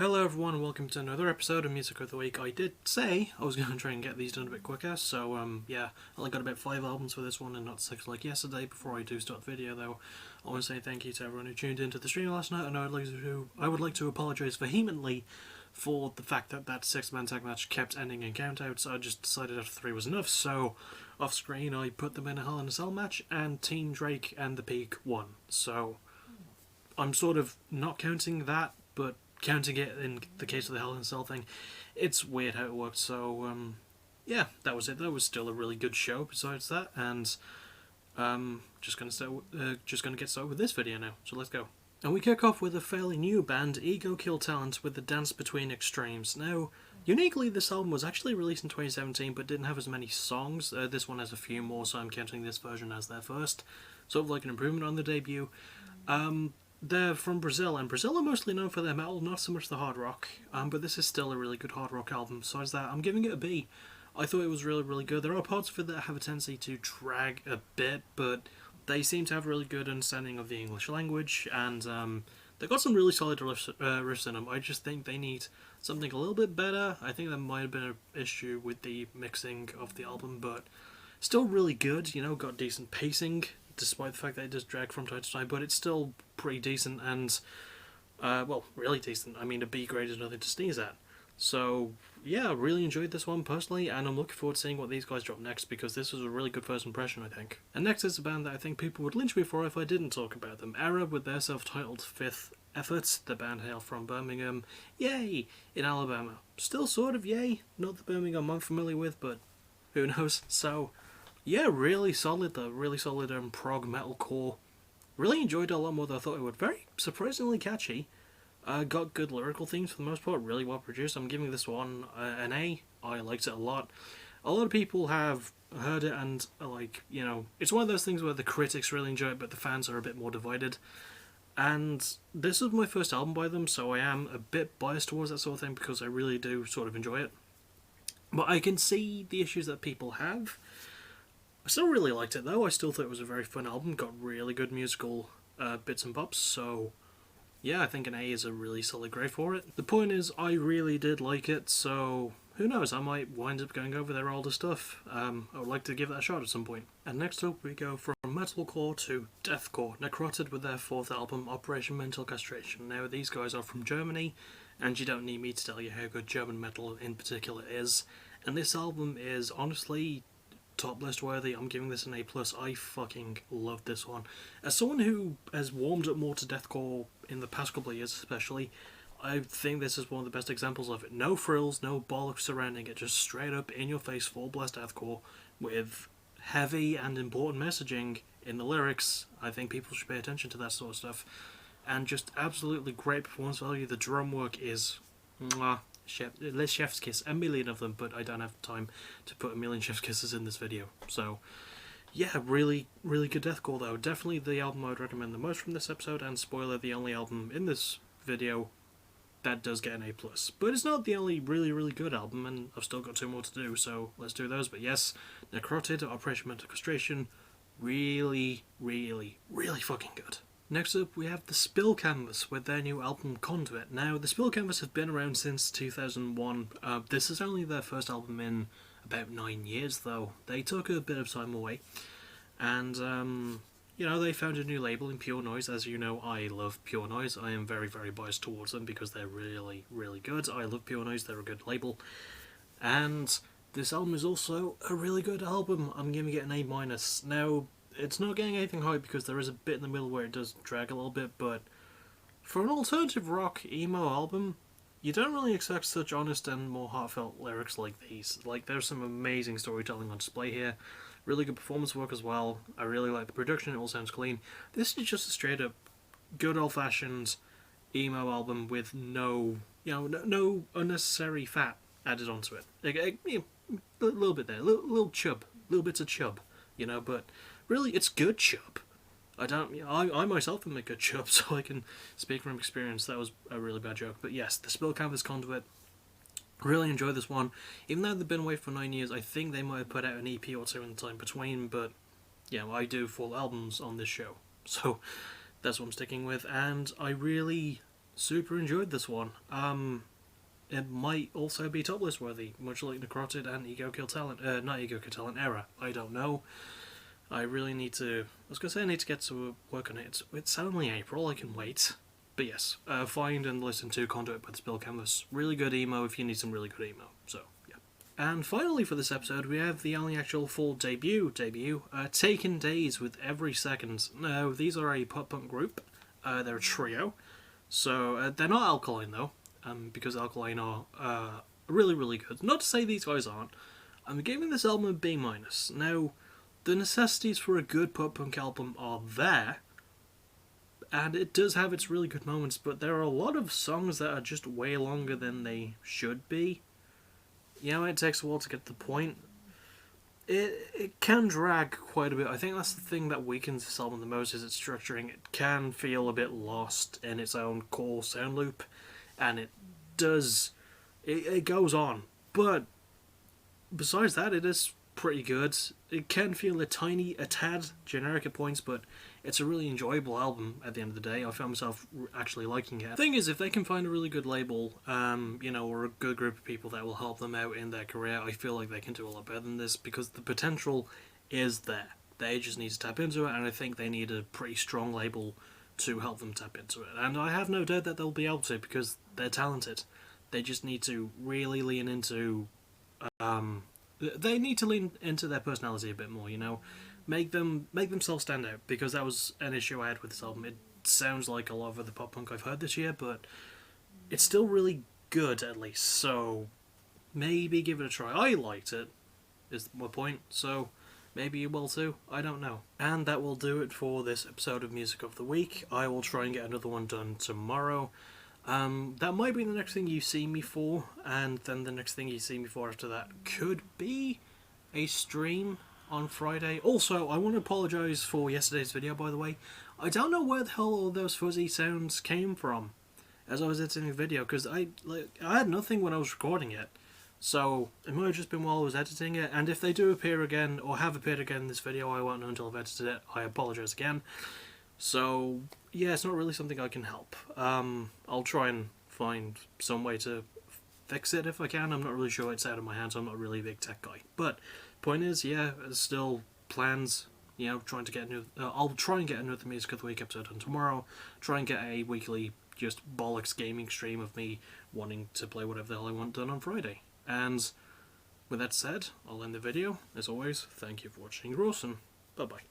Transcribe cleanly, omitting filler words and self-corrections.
Hello everyone, welcome to another episode of Music of the Week. I did say I was going to try and get these done a bit quicker, so yeah, I only got about 5 albums for this one and not 6 like yesterday. Before I do start the video though, I want to say thank you to everyone who tuned into the stream last night, and I would like to apologise vehemently for the fact that that 6-man tag match kept ending in countouts. I just decided after 3 was enough, so off screen I put them in a Hell in a Cell match, and Team Drake and The Peak won. So I'm sort of not counting that, but counting it in the case of the Hell in a Cell thing. It's weird how it worked, so yeah, that was it. That was still a really good show besides that, and just gonna get started with this video now, so let's go. And we kick off with a fairly new band, Ego Kill Talent, with The Dance Between Extremes. Now, uniquely, this album was actually released in 2017, but didn't have as many songs. This one has a few more, so I'm counting this version as their first. Sort of like an improvement on the debut. They're from Brazil, and Brazil are mostly known for their metal, not so much the hard rock, but this is still a really good hard rock album. Besides that, I'm giving it a B. I thought it was really, really good. There are parts of it that have a tendency to drag a bit, but they seem to have a really good understanding of the English language, and they've got some really solid riffs in them. I just think they need something a little bit better. I think there might have been an issue with the mixing of the album, but still really good, you know, got decent pacing, despite the fact that it does drag from time to time, but it's still pretty decent and, well, really decent. I mean, a B grade is nothing to sneeze at. So, yeah, really enjoyed this one personally, and I'm looking forward to seeing what these guys drop next, because this was a really good first impression, I think. And next is a band that I think people would lynch me for if I didn't talk about them. Error, with their self-titled fifth effort. The band hail from Birmingham, yay, in Alabama. Still sort of yay, not the Birmingham I'm familiar with, but who knows. So, yeah, really solid though, really solid prog metalcore. Really enjoyed it a lot more than I thought it would. Very surprisingly catchy. Got good lyrical themes for the most part, really well produced. I'm giving this one an A. I liked it a lot. A lot of people have heard it and are like, you know, it's one of those things where the critics really enjoy it but the fans are a bit more divided. And this is my first album by them, so I am a bit biased towards that sort of thing because I really do sort of enjoy it. But I can see the issues that people have. I still really liked it though. I still thought it was a very fun album. Got really good musical bits and bops, so yeah, I think an A is a really solid grade for it. The point is, I really did like it, so who knows, I might wind up going over their older stuff. I would like to give that a shot at some point. And next up we go from metalcore to deathcore. Necrotic with their 4th album, Operation Mental Castration. Now these guys are from Germany, and you don't need me to tell you how good German metal in particular is. And this album is honestly top list worthy. I'm giving this an A+. I fucking love this one. As someone who has warmed up more to deathcore in the past couple of years especially, I think this is one of the best examples of it. No frills, no bollocks surrounding it, just straight up in your face full blast deathcore with heavy and important messaging in the lyrics. I think people should pay attention to that sort of stuff. And just absolutely great performance value. The drum work is mwah. Chef's kiss, a million of them, but I don't have time to put a million chef's kisses in this video. So yeah, really, really good deathcore though. Definitely the album I would recommend the most from this episode, and spoiler, the only album in this video that does get an A+. But it's not the only really, really good album, and I've still got 2 more to do, so let's do those. But yes, Necrotic, Operation Mental Castration, really, really, really fucking good. Next up, we have The Spill Canvas with their new album Conduit. Now, The Spill Canvas have been around since 2001. This is only their first album in about 9 years, though. They took a bit of time away. And, you know, they found a new label in Pure Noise. As you know, I love Pure Noise. I am very, very biased towards them because they're really, really good. I love Pure Noise. They're a good label. And this album is also a really good album. I'm giving it an A-. Now, it's not getting anything high because there is a bit in the middle where it does drag a little bit, but for an alternative rock emo album, you don't really expect such honest and more heartfelt lyrics like these. Like, there's some amazing storytelling on display here, really good performance work as well. I really like the production, it all sounds clean. This is just a straight up good old-fashioned emo album with no, you know, no unnecessary fat added onto it. Like, you know, a little bit there, little chub, little bits of chub, you know, but really, it's good chub. I myself am a good chub, so I can speak from experience. That was a really bad joke. But yes, The Spill Canvas Conduit, really enjoyed this one. Even though they've been away for 9 years, I think they might have put out an EP or 2 in the time between, but yeah, well, I do full albums on this show. So that's what I'm sticking with, and I really super enjoyed this one. It might also be top list worthy, much like Necrotic and Ego Kill Talent, not Ego Kill Talent Era. I don't know. I really need to. I was gonna say I need to get to work on it. It's only April. I can wait. But yes, find and listen to Conduit by the Spill Canvas. Really good emo if you need some really good emo. So yeah. And finally for this episode, we have the only actual full debut, Taken Days with Every Second. Now, these are a pop punk group. They're a trio. So, they're not Alkaline, though, because Alkaline are really, really good. Not to say these guys aren't. I'm giving this album a B-. Now, the necessities for a good pop punk album are there, and it does have its really good moments, but there are a lot of songs that are just way longer than they should be. You know, it takes a while to get to the point. It can drag quite a bit. I think that's the thing that weakens this album the most, is its structuring. It can feel a bit lost in its own core sound loop, and it does... It goes on. But besides that, it is pretty good. It can feel a tad generic at points, but it's a really enjoyable album at the end of the day. I found myself actually liking it. The thing is, if they can find a really good label, or a good group of people that will help them out in their career, I feel like they can do a lot better than this, because the potential is there. They just need to tap into it, and I think they need a pretty strong label to help them tap into it. And I have no doubt that they'll be able to, because they're talented. They just need to really lean into... they need to lean into their personality a bit more, make themselves stand out, because that was an issue I had with this album. It sounds like a lot of the pop punk I've heard this year, but it's still really good at least, so maybe give it a try. I liked it, is my point, so maybe you will too, I don't know. And that will do it for this episode of Music of the Week. I will try and get another one done tomorrow. That might be the next thing you see me for, and then the next thing you see me for after that could be a stream on Friday. Also, I want to apologise for yesterday's video, by the way. I don't know where the hell all those fuzzy sounds came from as I was editing the video, because I had nothing when I was recording it. So, it might have just been while I was editing it, and if they do appear again, or have appeared again in this video, I won't know until I've edited it. I apologise again. So, yeah, it's not really something I can help. I'll try and find some way to fix it if I can. I'm not really sure, it's out of my hands. I'm not really a big tech guy. But, point is, yeah, there's still plans, trying to get I'll try and get another Music of the Week episode done tomorrow. Try and get a weekly, just bollocks gaming stream of me wanting to play whatever the hell I want done on Friday. And with that said, I'll end the video. As always, thank you for watching. You're awesome. Bye-bye.